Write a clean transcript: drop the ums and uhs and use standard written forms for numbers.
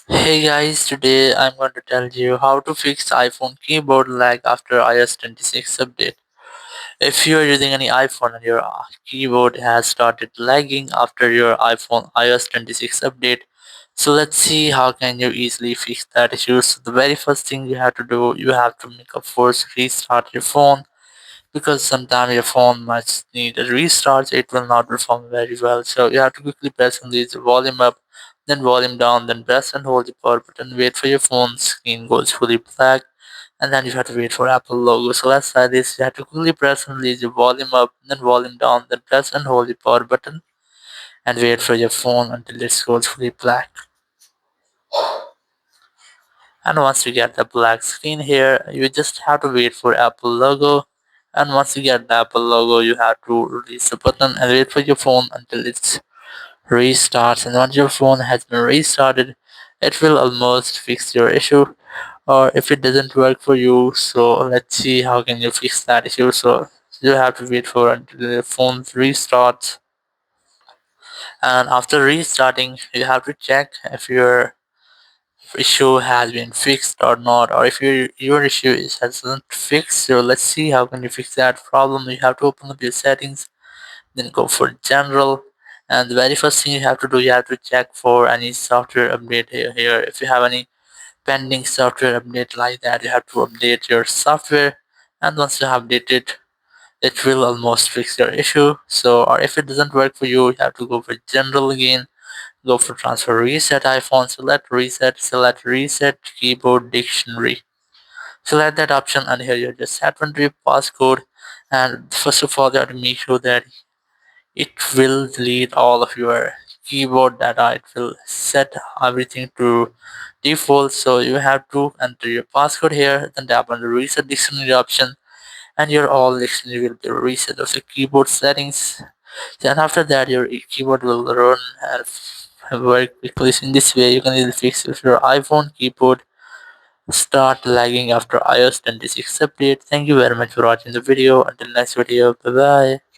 Hey guys, today I'm going to tell you how to fix iPhone keyboard lag after iOS 26 update. If you are using any iPhone and your keyboard has started lagging after your iPhone iOS 26 update, so let's see how can you easily fix that issue. So the very first thing you have to do, you have to make a force restart your phone because sometimes your phone might need a restart, so it will not perform very well. So you have to quickly press and release the volume up, then volume down, then press and hold the power button, wait for your phone screen goes fully black, and then you have to wait for Apple logo. So let's try this. You have to quickly press and release the volume up, then volume down, then press and hold the power button and wait for your phone until it goes fully black. And once you get the black screen here, you just have to wait for Apple logo. And once you get the Apple logo, you have to release the button and wait for your phone until it restarts. And once your phone has been restarted, it will almost fix your issue. Or if it doesn't work for you, so let's see how can you fix that issue. So you have to wait for until the phone restarts. And after restarting, you have to check if your issue has been fixed or not, or if your issue is hasn't fixed. So let's see how can you fix that problem. You have to open up your settings, then go for general, and the very first thing you have to do, you have to check for any software update here. If you have any pending software update like that, you have to update your software, and once you have updated, it will almost fix your issue. So or if it doesn't work for you, you have to go for general again, go for transfer reset iPhone, select reset keyboard dictionary. Select that option and here you just set one your passcode, and first of all you have to make sure that it will delete all of your keyboard data. It will set everything to default. So you have to enter your passcode here, then tap on the reset dictionary option and your all dictionary will be reset of the keyboard settings. Then after that, your keyboard will run and work quickly. So in this way, you can easily fix if your iPhone keyboard start lagging after iOS 26 update. Thank you very much for watching the video. Until next video, bye bye.